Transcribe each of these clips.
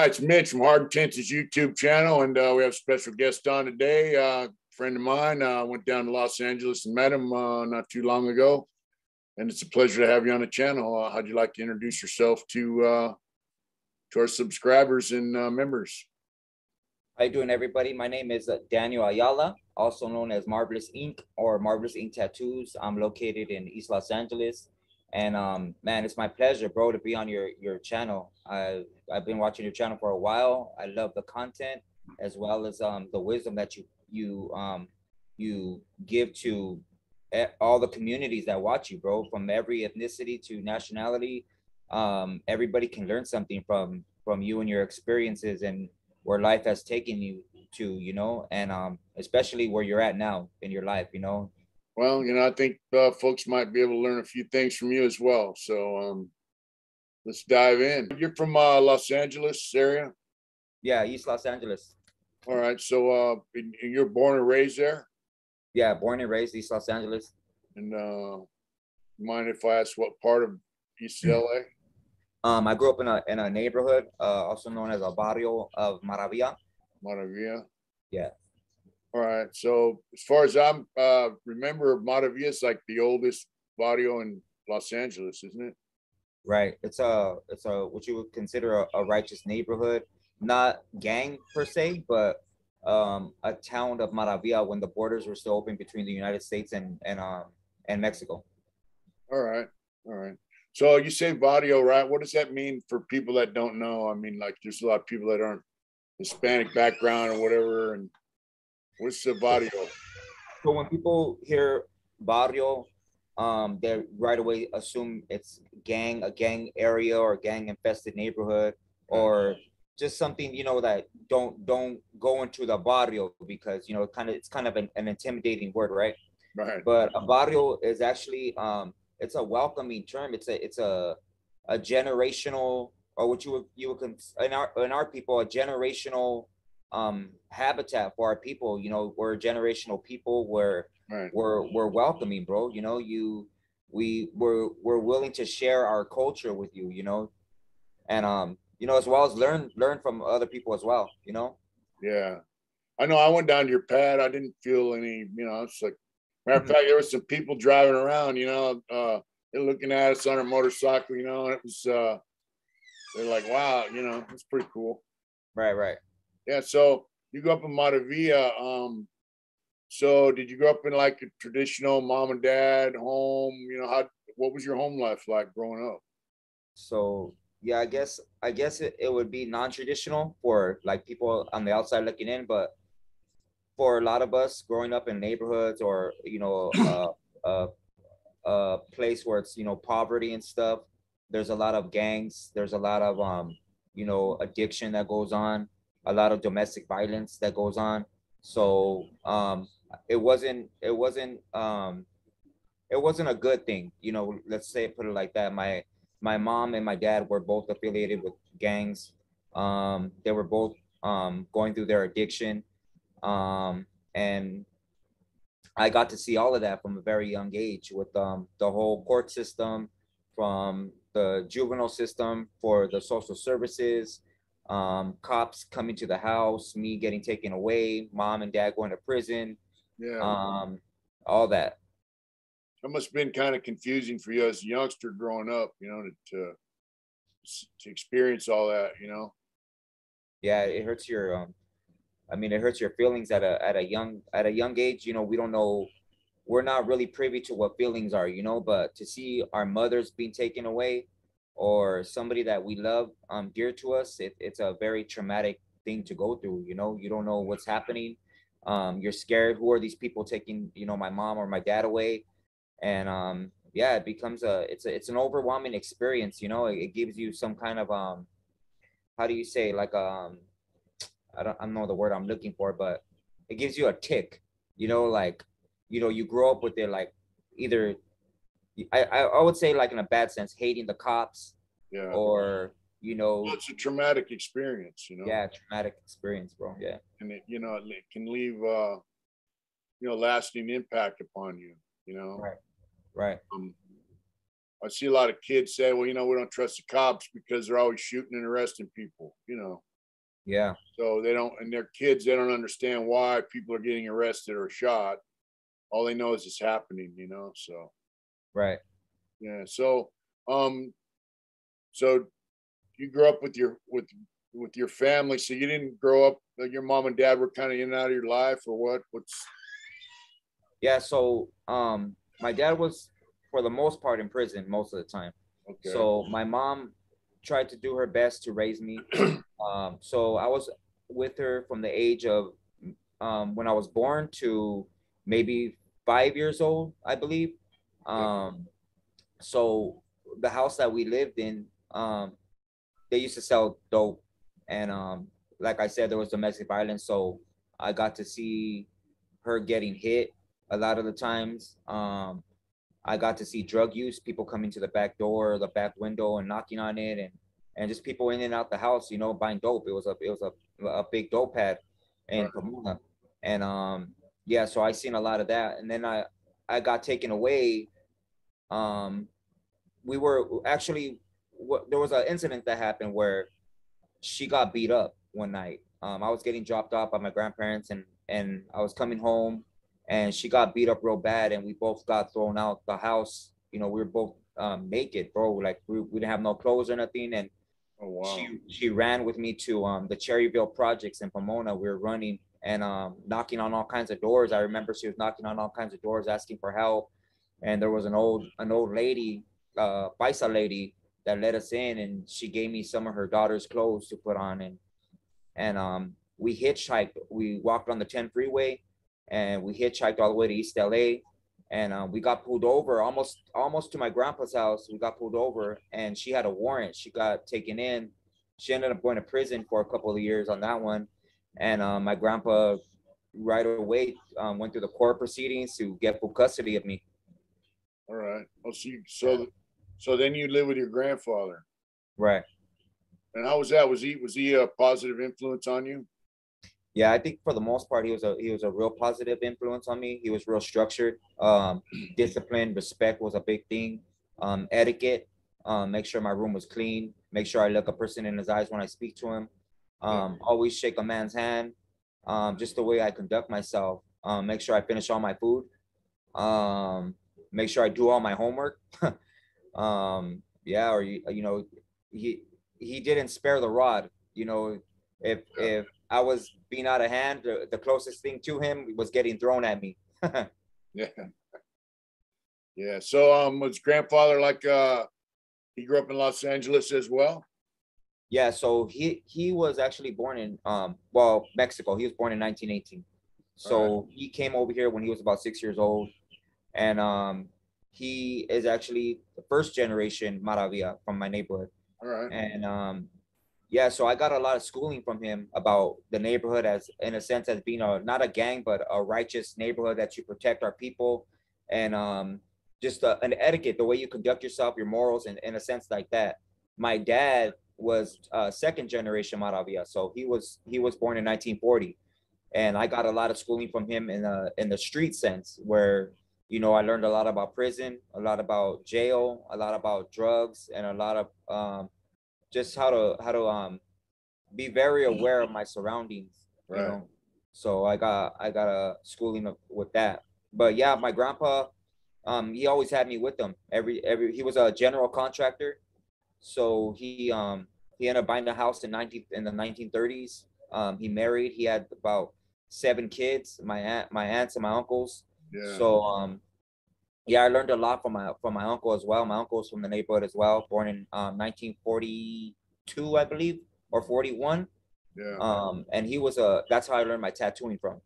Hi, it's Mitch from Hard Intentions YouTube channel, and we have a special guest on today. Friend of mine. Went down to Los Angeles and met him not too long ago, and it's a pleasure to have you on the channel. How'd you like to introduce yourself to our subscribers and members? How you doing, everybody? My name is Daniel Ayala, also known as Marvelous Ink or Marvelous Ink Tattoos. I'm located in East Los Angeles, and man, it's my pleasure, bro, to be on your channel. I've been watching your channel for a while. I love the content as well as the wisdom that you give to all the communities that watch you, bro, from every ethnicity to nationality. Everybody can learn something from you and your experiences and where life has taken you to, and especially where you're at now in your life, Well, I think folks might be able to learn a few things from you as well. So let's dive in. You're from Los Angeles area? Yeah, East Los Angeles. All right. So you're born and raised there? Yeah, born and raised East Los Angeles. And mind if I ask what part of East LA? I grew up in a neighborhood, also known as a Barrio of Maravilla. Maravilla. Yeah. All right. So as far as I'm remember, Maravilla is like the oldest barrio in Los Angeles, isn't it? Right. It's a what you would consider a righteous neighborhood, not gang per se, but a town of Maravilla when the borders were still open between the United States and Mexico. All right. All right. So you say barrio, right? What does that mean for people that don't know? I mean, like there's a lot of people that aren't Hispanic background or whatever. And what's the barrio? So when people hear barrio, they right away assume it's a gang area or a gang infested neighborhood, or just something, that don't go into the barrio because, it's kind of an intimidating word, right? Right. But a barrio is actually, it's a welcoming term. It's a generational, or what you would in our people, a generational habitat for our people. We're a generational people where right. we're welcoming, bro. We're willing to share our culture with you, and as well as learn from other people as well, Yeah. I know I went down to your pad. I didn't feel any, it's like, matter of fact, there was some people driving around, they're looking at us on a motorcycle, and it was, they're like, wow, it's pretty cool. Right. Yeah. So you grew up in Maravilla. So did you grow up in like a traditional mom and dad home? What was your home life like growing up? So yeah, I guess it would be non-traditional for like people on the outside looking in, but for a lot of us growing up in neighborhoods or a place where it's poverty and stuff, there's a lot of gangs, there's a lot of addiction that goes on, a lot of domestic violence that goes on. So it wasn't a good thing, let's say, put it like that. My mom and my dad were both affiliated with gangs. They were both going through their addiction, and I got to see all of that from a very young age with the whole court system, from the juvenile system for the social services, cops coming to the house, me getting taken away, mom and dad going to prison, Yeah. All that. That must have been kind of confusing for you as a youngster growing up, to experience all that, Yeah, it hurts your it hurts your feelings at a young age. We don't know, we're not really privy to what feelings are, but to see our mothers being taken away or somebody that we love dear to us, it's a very traumatic thing to go through. You don't know what's happening. You're scared. Who are these people taking, my mom or my dad away? And yeah, it becomes it's an overwhelming experience. It gives you some kind of how do you say, like I don't know the word I'm looking for, but it gives you a tick, like, you grow up with it, like either I would say, like, in a bad sense, hating the cops. Yeah. Or, well, it's a traumatic experience, Yeah, traumatic experience, bro. Yeah. And it can leave lasting impact upon you, Right. I see a lot of kids say, well, we don't trust the cops because they're always shooting and arresting people, Yeah. So they don't, and their kids, they don't understand why people are getting arrested or shot. All they know is it's happening, you know. So Right. yeah. Um, so you grew up with your family. So you didn't grow up. Your mom and dad were kind of in and out of your life, or what? What's Yeah. So my dad was for the most part in prison most of the time. okay? So my mom tried to do her best to raise me. So I was with her from the age of when I was born to maybe 5 years old, I believe. Um, so the house that we lived in, they used to sell dope, and like I said, there was domestic violence. So I got to see her getting hit a lot of the times. I got to see drug use, people coming to the back door, the back window, and knocking on it, and just people in and out the house, you know, buying dope. It was a big dope pad in Right. Pomona, and yeah, so I seen a lot of that, and then I got taken away. Um, we were actually there was an incident that happened where she got beat up one night. I was getting dropped off by my grandparents, and I was coming home, and she got beat up real bad, and we both got thrown out the house. You know, we were both naked, bro. Like we didn't have no clothes or nothing, and Oh wow. she ran with me to the Cherryville projects in Pomona. We were running and knocking on all kinds of doors. I remember she was knocking on all kinds of doors asking for help, and there was an old lady, paisa lady, that let us in, and she gave me some of her daughter's clothes to put on, and we hitchhiked. We walked on the 10 freeway, and we hitchhiked all the way to East LA, and we got pulled over almost to my grandpa's house. We got pulled over, and she had a warrant. She got taken in. She ended up going to prison for a couple of years on that one, and my grandpa right away went through the court proceedings to get full custody of me. All right. Oh, so then you live with your grandfather. Right. And how was that? Was he a positive influence on you? Yeah, I think for the most part he was a real positive influence on me. He was real structured. Discipline, respect was a big thing. Etiquette, make sure my room was clean, make sure I look a person in his eyes when I speak to him. Always shake a man's hand. Just the way I conduct myself. Make sure I finish all my food. Um, make sure I do all my homework. Yeah, or he he didn't spare the rod. You know, if I was being out of hand, the closest thing to him was getting thrown at me. Yeah. Yeah. So was grandfather like he grew up in Los Angeles as well? Yeah, so he was actually born in Mexico. He was born in 1918. All right. So he came over here when he was about 6 years old, and he is actually the first generation Maravilla from my neighborhood. All right. And yeah, so I got a lot of schooling from him about the neighborhood as in a sense as being not a gang but a righteous neighborhood that you protect our people, and just an etiquette, the way you conduct yourself, your morals, and in a sense like that. My dad was second generation Maravilla, so he was born in 1940, and I got a lot of schooling from him in the street sense where I learned a lot about prison, a lot about jail, a lot about drugs, and a lot of just how to be very aware of my surroundings, Right. so I got a schooling with that. But yeah, my grandpa, he always had me with him every he was a general contractor, so he ended up buying a house in the 1930s. He married, he had about 7 kids, my aunts and my uncles. Yeah. So yeah, I learned a lot from my uncle as well. My uncle was from the neighborhood as well, born in 1942, I believe, or 41. Yeah. And that's how I learned my tattooing from.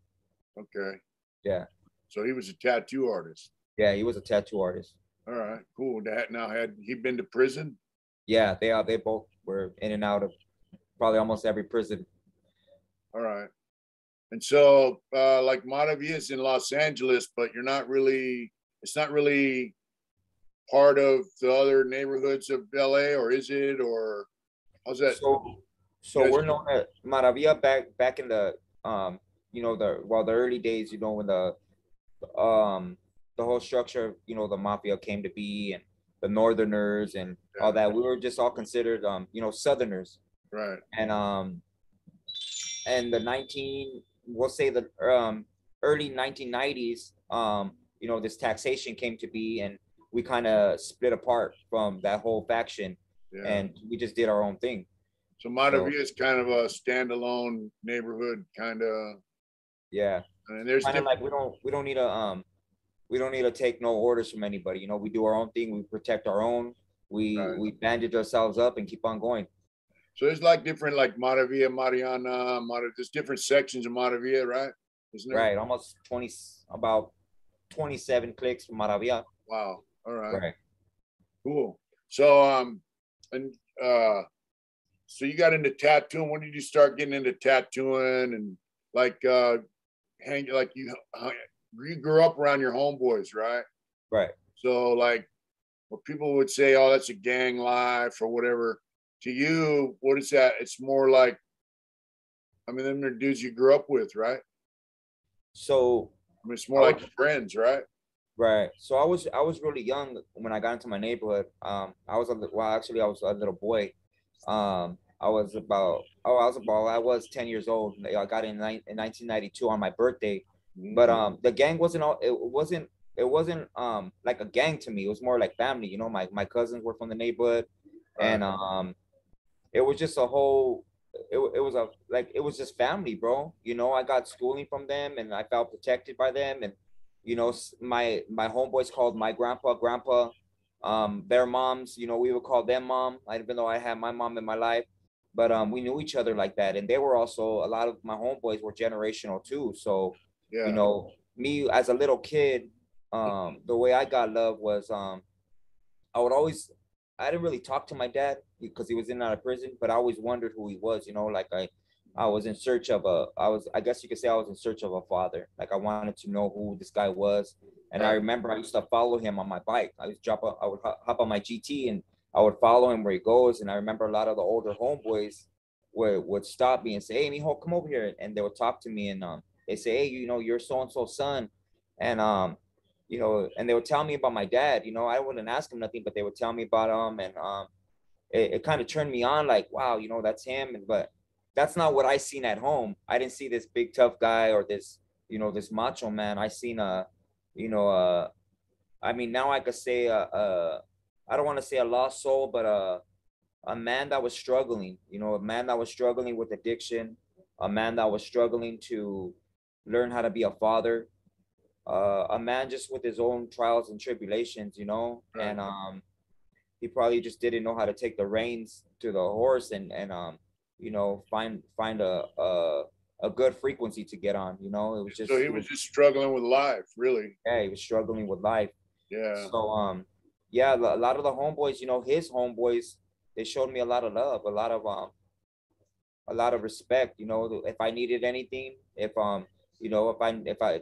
Okay. Yeah. So he was a tattoo artist. Yeah, he was a tattoo artist. All right. Cool. That now had he been to prison? Yeah, they both were in and out of probably almost every prison. All right. And so like Maravilla is in Los Angeles, but it's not really part of the other neighborhoods of LA, or is it? Or how's that? So You so guys, we're known at Maravilla back in the the early days, when um the whole structure, the mafia came to be, and the northerners and all yeah, that. We were just all considered southerners. right. And and the 19, we'll say the early 1990s, you know, this taxation came to be, and we kind of split apart from that whole faction, Yeah. and we just did our own thing. So Maravilla is kind of a standalone neighborhood, kind of. Yeah. And there's kind of like we don't need to take no orders from anybody. You know, we do our own thing. We protect our own. We bandage ourselves up and keep on going. So there's like different, like Maravilla, Mariana, there's different sections of Maravilla, right? Isn't there? Right. Almost 20, about 27 clicks from Maravilla. Wow. All right. Right. Cool. So and so you got into tattooing. When did you start getting into tattooing and like you grew up around your homeboys, right? Right. So like what people would say, oh, that's a gang life or whatever. To you, what is that? It's more like, I mean, them are dudes you grew up with, right? So I mean, it's more like friends, right? Right. So I was really young when I got into my neighborhood. I was actually I was a little boy. I was 10 years old. I got in 1992 on my birthday. But the gang it wasn't like a gang to me. It was more like family. You know, my cousins were from the neighborhood, and it was just a whole. It was just family, bro. You know, I got schooling from them, and I felt protected by them, and you know, my homeboys called my grandpa. Their moms, you know, we would call them mom, even though I had my mom in my life. But we knew each other like that, and they were also, a lot of my homeboys were generational too. So, you know, me as a little kid, the way I got love was I didn't really talk to my dad because he was in and out of prison, but I always wondered who he was. You know, like I was in search of I guess you could say I was in search of a father. Like I wanted to know who this guy was. And I remember I used to follow him on my bike. I would hop on my GT and I would follow him where he goes. And I remember a lot of the older homeboys would stop me and say, "Hey, mijo, come over here." And they would talk to me, and they say, "Hey, you know, you're so-and-so son." And you know, and they would tell me about my dad. You know, I wouldn't ask him nothing, but they would tell me about him. And it kind of turned me on, like, wow, you know, that's him. But that's not what I seen at home. I didn't see this big tough guy or this, you know, this macho man. I seen you know, I mean, now I could say I don't want to say a lost soul, but a man that was struggling, you know, a man that was struggling with addiction, a man that was struggling to learn how to be a father, a man just with his own trials and tribulations, you know. And he probably just didn't know how to take the reins to the horse and you know, find a good frequency to get on. You know, it was just, so he was just struggling with life, really. Yeah, he was struggling with life. Yeah. So yeah, a lot of the homeboys, you know, his homeboys, they showed me a lot of love, a lot of respect. You know, if I needed anything, if you know, if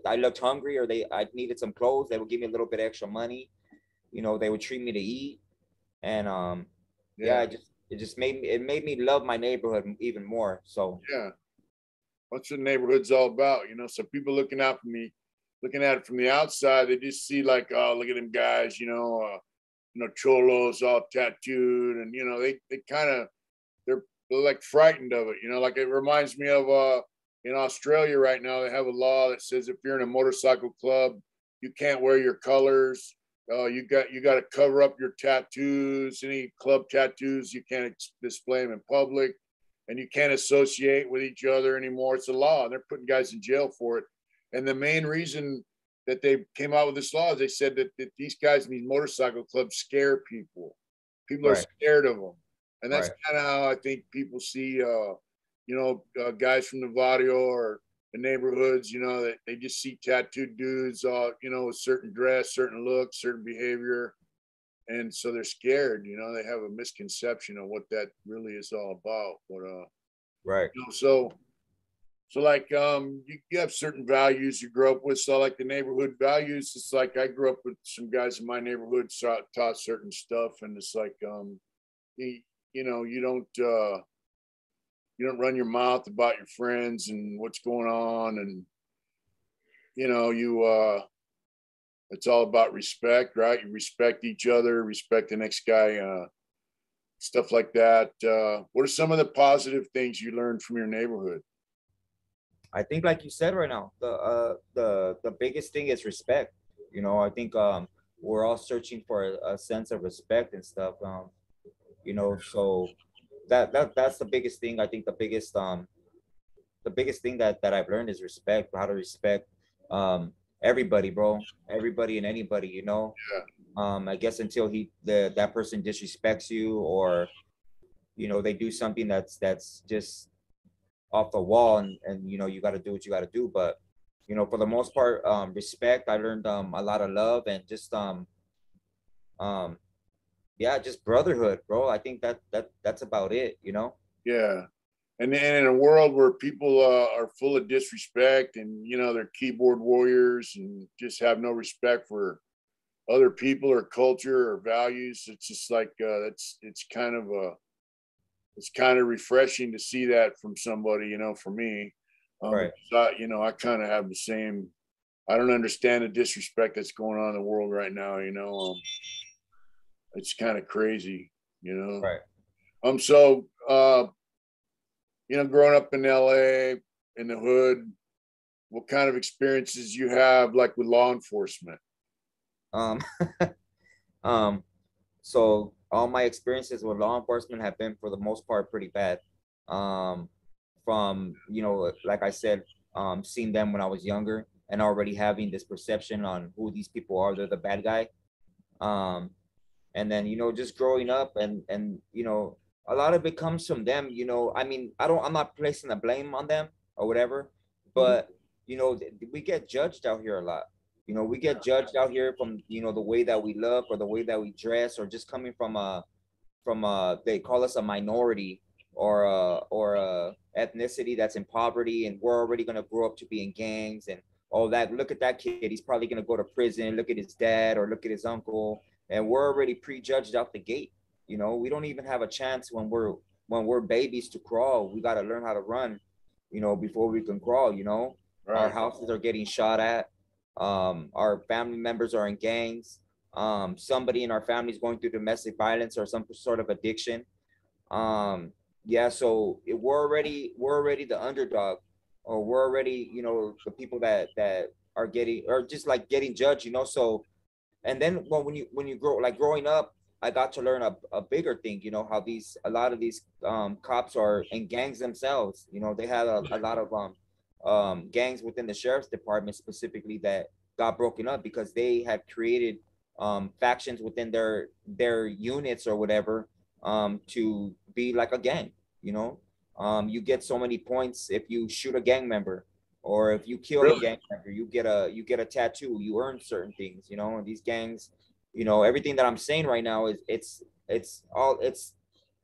I looked hungry or I needed some clothes, they would give me a little bit extra money. You know, they would treat me to eat. And yeah, it made me love my neighborhood even more. So yeah, what's the neighborhood's all about, you know? So people looking at it from the outside, they just see like, oh, look at them guys, you know, cholos all tattooed, and you know, they kind of they're like frightened of it, you know. Like it reminds me of in Australia right now, they have a law that says if you're in a motorcycle club, you can't wear your colors. You got to cover up your tattoos. Any club tattoos, you can't display them in public, and you can't associate with each other anymore. It's a law, and they're putting guys in jail for it. And the main reason that they came out with this law is they said that these guys in these motorcycle clubs scare people. People are scared of them, and that's kind of how I think people see, you know, guys from the Barrio or the neighborhoods, you know, that they just see tattooed dudes, you know, with certain dress, certain looks, certain behavior. And so they're scared, you know, they have a misconception of what that really is all about. But, you know, so like, you have certain values you grew up with. So like the neighborhood values, it's like, I grew up with some guys in my neighborhood, taught certain stuff. And it's like, you know, you don't run your mouth about your friends and what's going on. And, you know, it's all about respect, right? You respect each other, respect the next guy, stuff like that. What are some of the positive things you learned from your neighborhood? I think, like you said right now, the biggest thing is respect. You know, I think we're all searching for a sense of respect and stuff. You know, so that's the biggest thing. I think the biggest thing that I've learned is respect, how to respect everybody, bro. Everybody and anybody, you know. Yeah. I guess until that person disrespects you, or you know, they do something that's just off the wall, and you know, you got to do what you got to do. But you know, for the most part, respect. I learned a lot of love, and just um yeah, just brotherhood, bro. I think that's about it, you know. Yeah. And in a world where people are full of disrespect and, you know, they're keyboard warriors and just have no respect for other people or culture or values, it's just like it's kind of refreshing to see that from somebody, you know, for me. Right. You know, I kind of have the same. I don't understand the disrespect that's going on in the world right now. You know, it's kind of crazy. You know, Right. so you know, growing up in LA in the hood, what kind of experiences you have like with law enforcement? Um, um, so all my experiences with law enforcement have been, for the most part, pretty bad. Um, from, you know, like I said, seeing them when I was younger and already having this perception on who these people are, they're the bad guy. Um, and then, you know, just growing up, and you know, a lot of it comes from them. You know, I mean, I'm not placing the blame on them or whatever, Mhm. but you know, we get judged out here a lot. You know, we get judged out here from, you know, the way that we look or the way that we dress, or just coming from they call us a minority, or a ethnicity that's in poverty, and we're already going to grow up to be in gangs and all that. Look at that kid, he's probably going to go to prison. Look at his dad, or look at his uncle, and we're already prejudged out the gate. You know, we don't even have a chance when we're babies to crawl. We got to learn how to run, you know, before we can crawl. You know, our Right. houses are getting shot at. Our family members are in gangs. Somebody in our family is going through domestic violence or some sort of addiction. um yeah, so we're already the underdog, or we're already, you know, the people that are getting, or just like getting judged, you know. So, and then, well, when you grow, like growing up, I got to learn a bigger thing, you know, how a lot of these cops are in gangs themselves. You know, they had a lot of gangs within the sheriff's department specifically that got broken up because they had created factions within their units or whatever, to be like a gang. You know, you get so many points if you shoot a gang member, or if you kill a Really? gang member, you get a tattoo, you earn certain things, you know. And these gangs, you know, everything that I'm saying right now is it's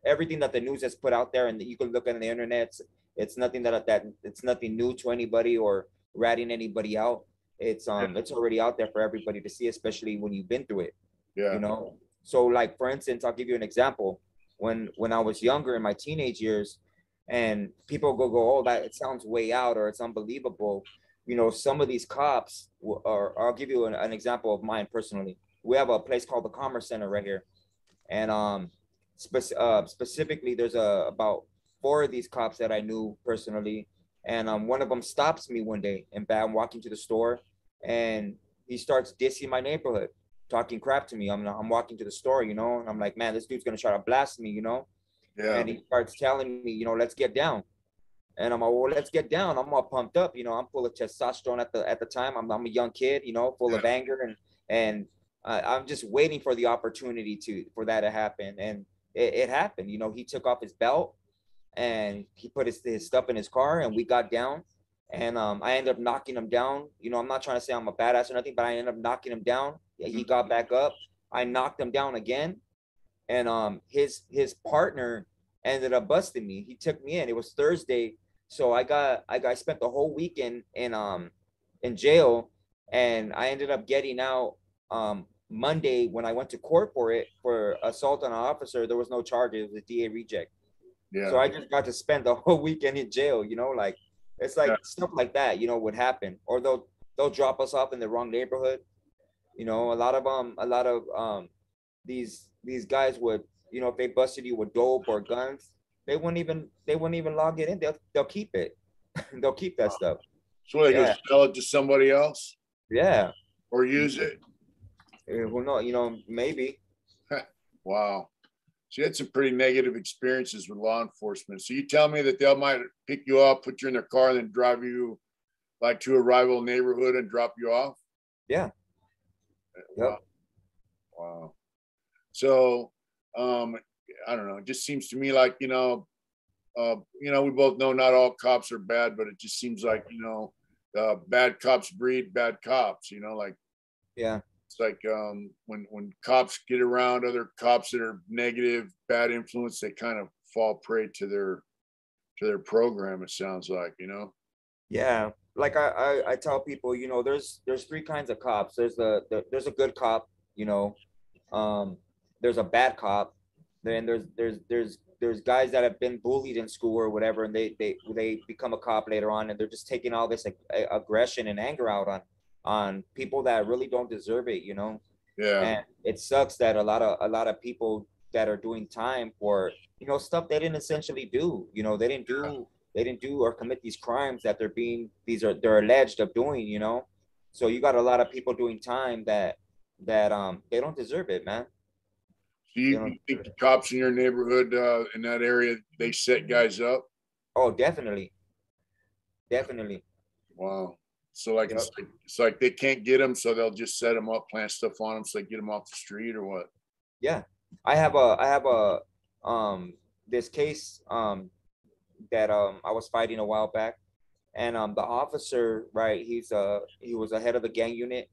everything that the news has put out there, and that you can look on the internet. It's nothing that it's nothing new to anybody or ratting anybody out. Yeah. It's already out there for everybody to see, especially when you've been through it, you Yeah. know. So, like, for instance, I'll give you an example. When I was younger, in my teenage years, and people go, oh, that it sounds way out, or it's unbelievable, you know, some of these cops, or I'll give you an example of mine personally. We have a place called the Commerce Center right here, and specifically, there's about four of these cops that I knew personally, and one of them stops me one day, and I'm walking to the store, and he starts dissing my neighborhood, talking crap to me. I'm walking to the store, you know, and I'm like, man, this dude's gonna try to blast me, you know. Yeah. And he starts telling me, you know, let's get down. And I'm like, well, let's get down. I'm all pumped up, you know. I'm full of testosterone at the time. I'm a young kid, you know, full Yeah. of anger, and I'm just waiting for the opportunity for that to happen. And it happened. You know, he took off his belt and he put his stuff in his car, and we got down. And I ended up knocking him down. You know, I'm not trying to say I'm a badass or nothing, but I ended up knocking him down. Yeah, he Mhm. got back up. I knocked him down again, and his partner ended up busting me. He took me in. It was Thursday, so I spent the whole weekend in jail, and I ended up getting out Monday when I went to court for it, for assault on an officer. There was no charges. It was a DA reject. So Yeah. I just got to spend the whole weekend in jail. You know, like, it's Yeah. like stuff like that, you know, would happen. Or they'll drop us off in the wrong neighborhood. You know, a lot of these guys would, you know, if they busted you with dope or guns, they wouldn't even log it in. They'll keep it. They'll keep that stuff. So they go Yeah. sell it to somebody else Yeah. or use it. Well, no, you know, maybe. Wow. So you had some pretty negative experiences with law enforcement. So you tell me that they might pick you up, put you in their car, and then drive you like to a rival neighborhood and drop you off? Yeah. Wow. Yep. Wow. So I don't know. It just seems to me like, we both know not all cops are bad, but it just seems like, bad cops breed bad cops, like Yeah. it's like when cops get around other cops that are negative, bad influence, they kind of fall prey to their program, it sounds like, Yeah. Like I tell people, you know, there's three kinds of cops. There's there's a good cop, you know, there's a bad cop, then there's guys that have been bullied in school or whatever, and they become a cop later on, and they're just taking all this aggression and anger out on people that really don't deserve it, you know. Yeah. And it sucks that a lot of people that are doing time for, you know, stuff they didn't essentially do, you know, they didn't do or commit these crimes that they're alleged of doing, you know. So you got a lot of people doing time that they don't deserve it, man. Do They you don't think deserve the it. cops in your neighborhood, in that area, they set guys up? Oh, definitely, definitely. Wow. So like Yep. it's like they can't get them, so they'll just set them up, plant stuff on them, so they get them off the street or what? Yeah. I have a this case that I was fighting a while back, and the officer, right, he was a head of the gang unit.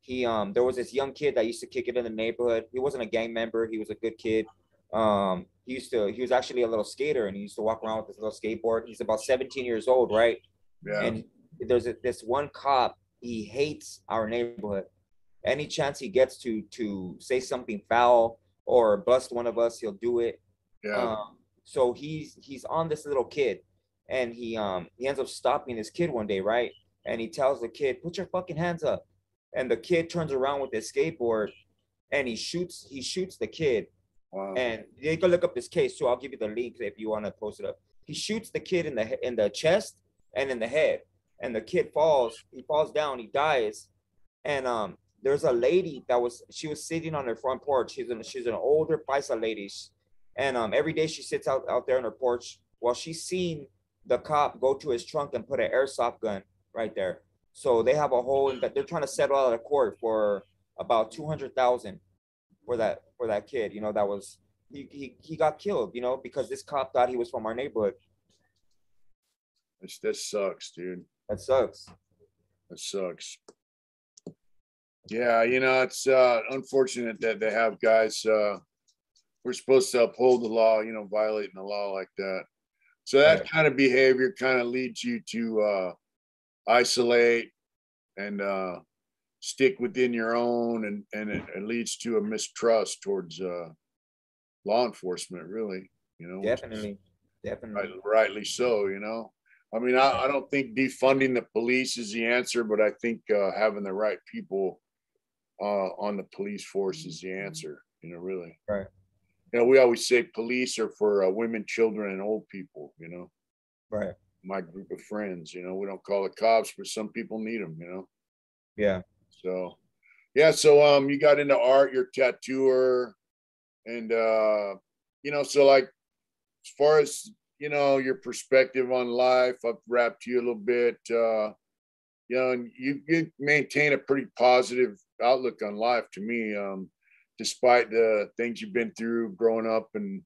There was this young kid that used to kick it in the neighborhood. He wasn't a gang member, he was a good kid. He was actually a little skater, and he used to walk around with his little skateboard. He's about 17 years old, right? Yeah. And this one cop, he hates our neighborhood. Any chance he gets to say something foul or bust one of us, he'll do it. Yeah. So he's on this little kid, and he ends up stopping this kid one day, right? And he tells the kid, "Put your fucking hands up." And the kid turns around with his skateboard, and he shoots the kid. Wow. And you can look up this case too. I'll give you the link if you want to post it up. He shoots the kid in the chest and in the head, and the kid falls. He falls down. He dies. And there's a lady she was sitting on her front porch. She's an older paisa lady, and every day she sits out there on her porch while she's seen the cop go to his trunk and put an airsoft gun right there. So they have a whole, and they're trying to settle out of court for about 200,000 for that kid. You know, that was he got killed. You know, because this cop thought he was from our neighborhood. That sucks, dude. That sucks. That sucks. Yeah, it's unfortunate that they have guys. We're supposed to uphold the law, violating the law like that. So that Right. kind of behavior kind of leads you to isolate and stick within your own, and it leads to a mistrust towards law enforcement, really, which is Definitely. Definitely. rightly so. I mean, I don't think defunding the police is the answer, but I think having the right people on the police force is the answer, really. Right. We always say police are for women, children, and old people, Right. my group of friends, we don't call it cops, but some people need them, Yeah. So, yeah. So, you got into art, you're a tattooer, and, so like, as far as, your perspective on life, I've wrapped you a little bit, and you maintain a pretty positive outlook on life to me, despite the things you've been through growing up and,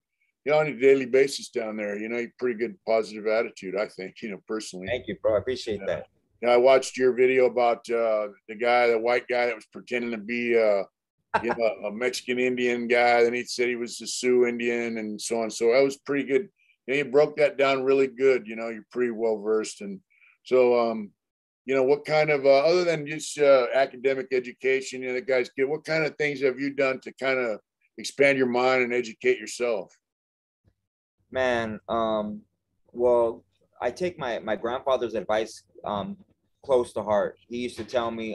on a daily basis down there, you pretty good positive attitude, I think, personally. Thank you, bro. I appreciate that. I watched your video about the white guy that was pretending to be a Mexican Indian guy. Then he said he was the Sioux Indian and so on. So that was pretty good. You broke that down really good. You're pretty well versed. And so, what kind of, other than just academic education, the guys get, what kind of things have you done to kind of expand your mind and educate yourself? Man, well, I take my grandfather's advice close to heart. He used to tell me